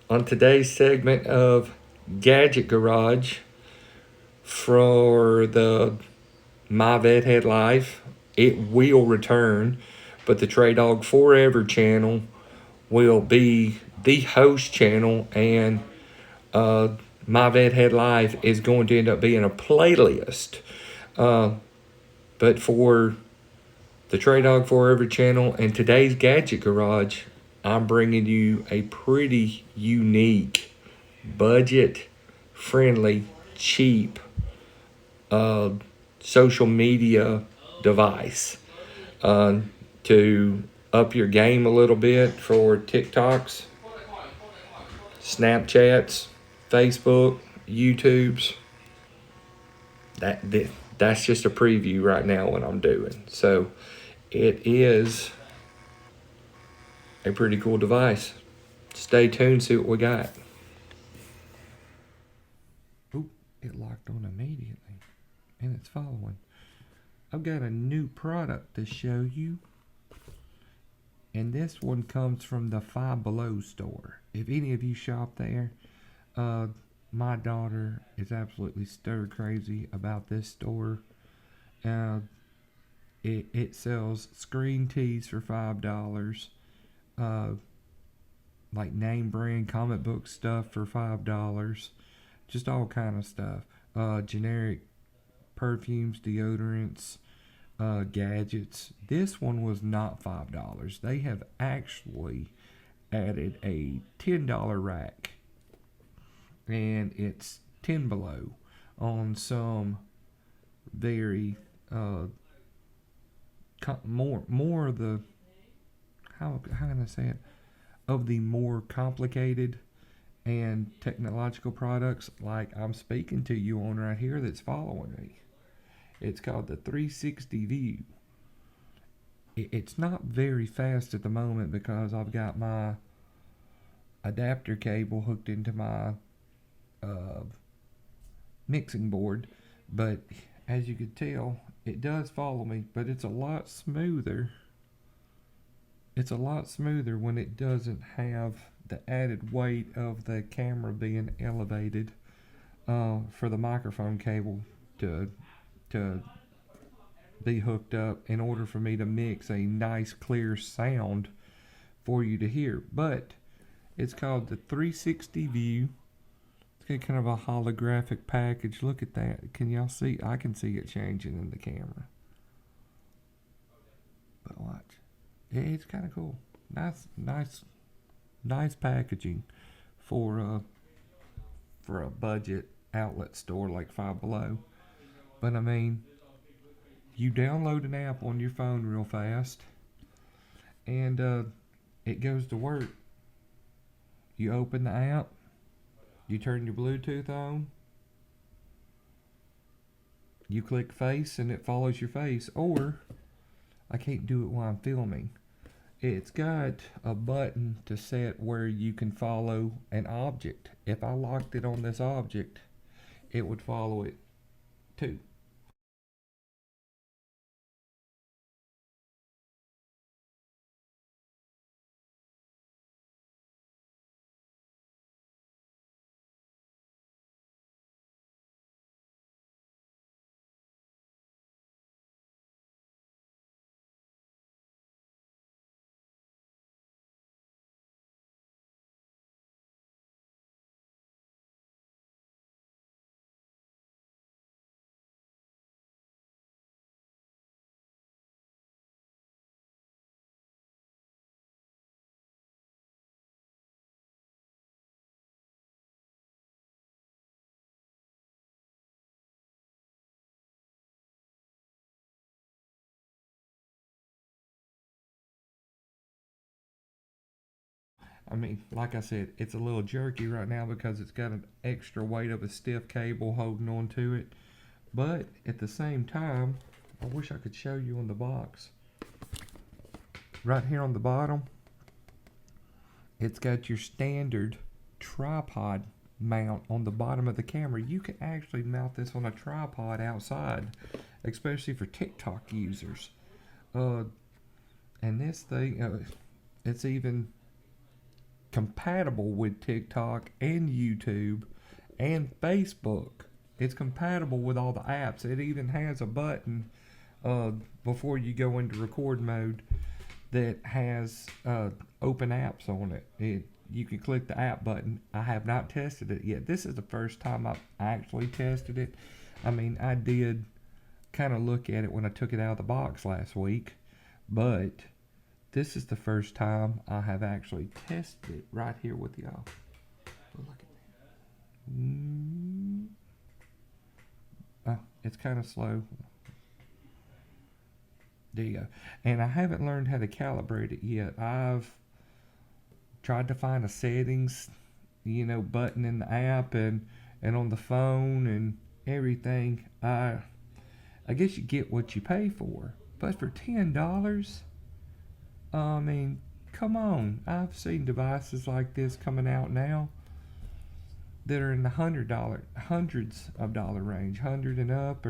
On today's segment of Gadget Garage for the My Vet Head Life, it will return, but the Trey Dog Forever channel will be the host channel, and uh, My Vet Head Life is going to end up being a playlist. Uh, but for the Trey Dog Forever channel and today's Gadget Garage, I'm bringing you a pretty unique, budget friendly, cheap uh, social media device uh, to up your game a little bit for TikToks, Snapchats, Facebook, YouTubes. That that's just a preview right now what I'm doing. So it is a pretty cool device. Stay tuned, see what we got. Oop, it locked on immediately. And it's following. I've got a new product to show you. And this one comes from the Five Below store. If any of you shop there, uh, my daughter is absolutely stir crazy about this store. Uh, it sells screen tees for $5. Uh, like name brand comic book stuff for $5. Just all kind of stuff. Generic perfumes, deodorants, gadgets. This one was not $5. They have actually added a $10 rack, and it's 10 below on some very more of the how can I say it, of the more complicated and technological products like I'm speaking to you on right here that's following me. It's called the 360 View. It's not very fast at the moment because I've got my adapter cable hooked into my uh, mixing board, but as you can tell, it does follow me, but it's a lot smoother. It's a lot smoother when it doesn't have the added weight of the camera being elevated for the microphone cable to to be hooked up in order for me to mix a nice clear sound for you to hear. But it's called the 360 View. It's got kind of a holographic package. Look at that. Can y'all see? I can see it changing in the camera. But watch. It's kind of cool. Nice packaging for a budget outlet store like Five Below. But I mean, you download an app on your phone real fast, and it goes to work. You open the app, you turn your Bluetooth on, you click face, and it follows your face. Or I can't do it while I'm filming. It's got a button to set where you can follow an object. If I locked it on this object, it would follow it too. I mean, like I said, it's a little jerky right now because it's got an extra weight of a stiff cable holding on to it. But at the same time, I wish I could show you on the box. Right here on the bottom, it's got your standard tripod mount on the bottom of the camera. You can actually mount this on a tripod outside, especially for TikTok users. Uh, and this thing, it's even compatible with TikTok and YouTube and Facebook. It's compatible with all the apps. It even has a button uh, before you go into record mode that has open apps on it. You can click the app button. I have not tested it yet. This is the first time I've actually tested it. I mean, I did kind of look at it when I took it out of the box last week, but this is the first time I have actually tested it right here with y'all. Look at that. Oh, it's kind of slow. There you go. And I haven't learned how to calibrate it yet. I've tried to find a settings, button in the app and on the phone and everything. I guess you get what you pay for. But for $10, I mean, come on. I've seen devices like this coming out now that are in the hundreds of dollar range, 100 and up,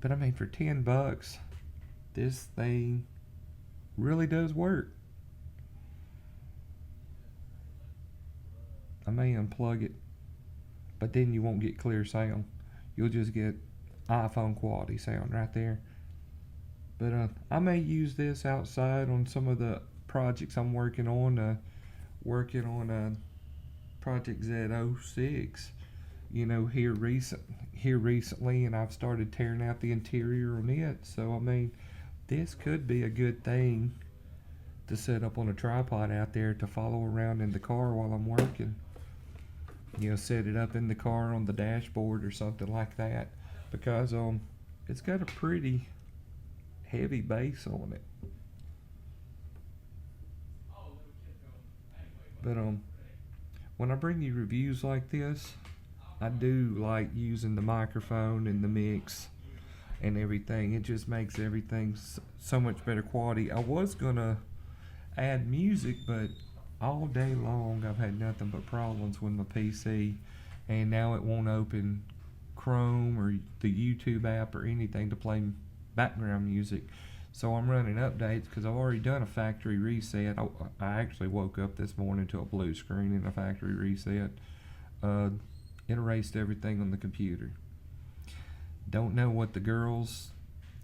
but I mean, for $10, this thing really does work. I may unplug it, but then you won't get clear sound. You'll just get iPhone quality sound right there. But I may use this outside on some of the projects I'm working on. Project Z06. Here recently, and I've started tearing out the interior on it. So I mean, this could be a good thing to set up on a tripod out there to follow around in the car while I'm working. Set it up in the car on the dashboard or something like that, because it's got a pretty heavy base on it. But when I bring you reviews like this, I do like using the microphone and the mix and everything. It just makes everything so much better quality. I was gonna add music, but all day long I've had nothing but problems with my PC, and now it won't open Chrome or the YouTube app or anything to play background music. So I'm running updates because I've already done a factory reset. I actually woke up this morning to a blue screen in a factory reset. It erased everything on the computer. Don't know what the girls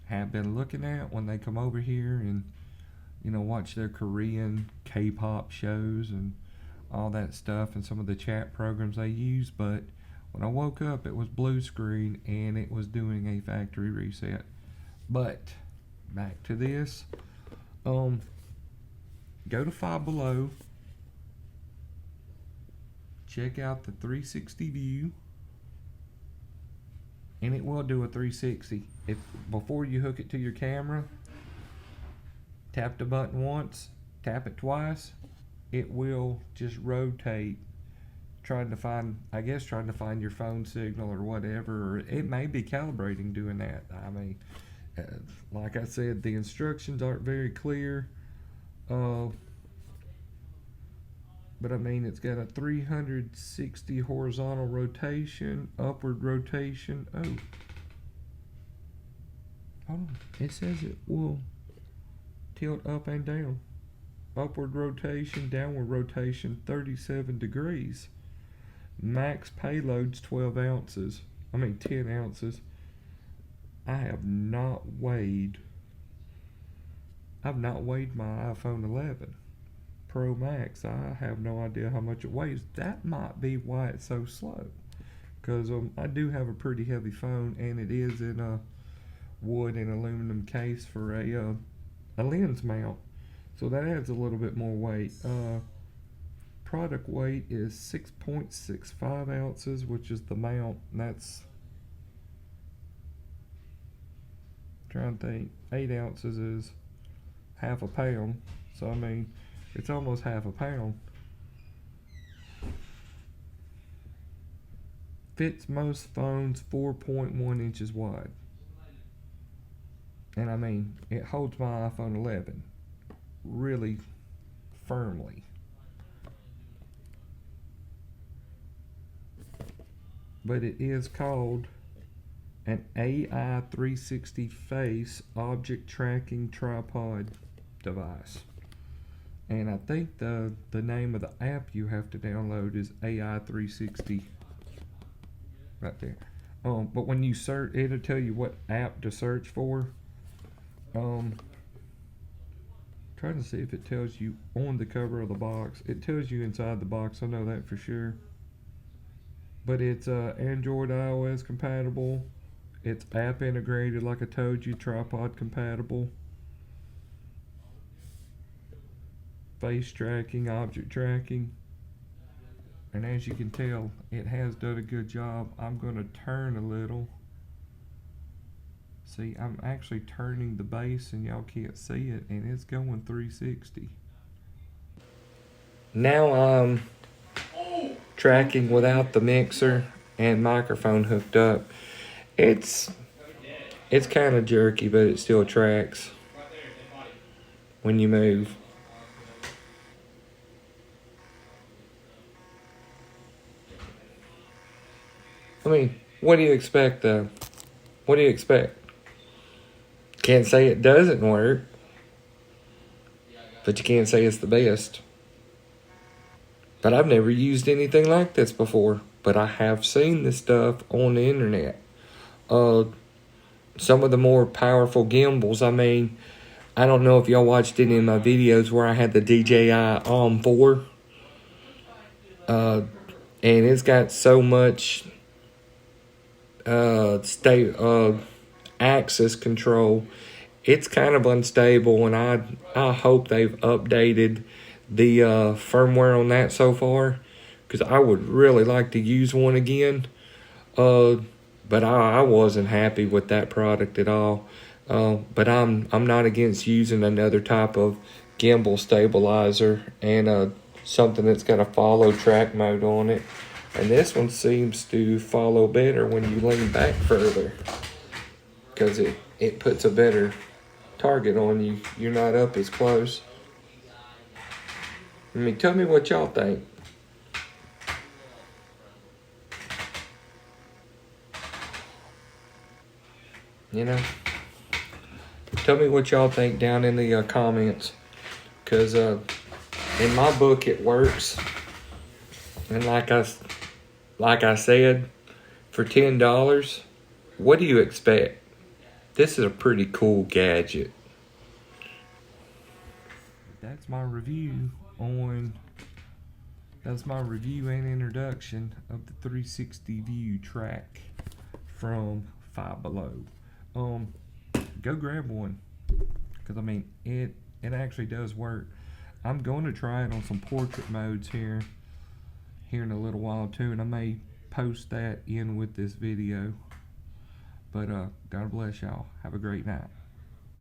have been looking at when they come over here and watch their Korean K-pop shows and all that stuff and some of the chat programs they use, but when I woke up it was blue screen and it was doing a factory reset. But back to this. Go to Five Below. Check out the 360 view, and it will do a 360. If before you hook it to your camera, tap the button once, tap it twice, it will just rotate, trying to find your phone signal or whatever, or it may be calibrating doing that. I mean, like I said, the instructions aren't very clear. But I mean, it's got a 360 horizontal rotation, upward rotation. Oh, hold on. It says it will tilt up and down. Upward rotation, downward rotation, 37 degrees. Max payload's 10 ounces. I've not weighed my iPhone 11 Pro Max. I have no idea how much it weighs. That might be why it's so slow, because I do have a pretty heavy phone, and it is in a wood and aluminum case for a lens mount, so that adds a little bit more weight. Product weight is 6.65 ounces, which is the mount, and that's, trying to think, 8 ounces is half a pound, so I mean, it's almost half a pound. Fits most phones 4.1 inches wide. And I mean, it holds my iPhone 11 really firmly. But it is called an AI 360 face object tracking tripod device. And I think the name of the app you have to download is AI 360 right there. But when you search, it'll tell you what app to search for. Trying to see if it tells you on the cover of the box. It tells you inside the box, I know that for sure. But it's Android, iOS compatible. It's app integrated, like I told you, tripod compatible. Face tracking, object tracking. And as you can tell, it has done a good job. I'm going to turn a little. See, I'm actually turning the base and y'all can't see it, and it's going 360. Now I'm tracking without the mixer and microphone hooked up. It's kind of jerky, but it still tracks when you move. I mean, what do you expect though? What do you expect? Can't say it doesn't work, but you can't say it's the best. But I've never used anything like this before, but I have seen this stuff on the internet. Some of the more powerful gimbals, I mean, I don't know if y'all watched any of my videos where I had the DJI OM 4. And it's got so much axis control. It's kind of unstable, and I hope they've updated the firmware on that so far, because I would really like to use one again. But I wasn't happy with that product at all. But I'm not against using another type of gimbal stabilizer and something that's got a follow track mode on it. And this one seems to follow better when you lean back further, because it puts a better target on you. You're not up as close. I mean, tell me what y'all think. You know, tell me what y'all think down in the comments, because in my book it works. And like I said, for $10, what do you expect? This is a pretty cool gadget. That's my review and introduction of the 360 View Track from Five Below. Go grab one, because I mean it actually does work. I'm going to try it on some portrait modes here in a little while too, and I may post that in with this video. But God bless y'all. Have a great night.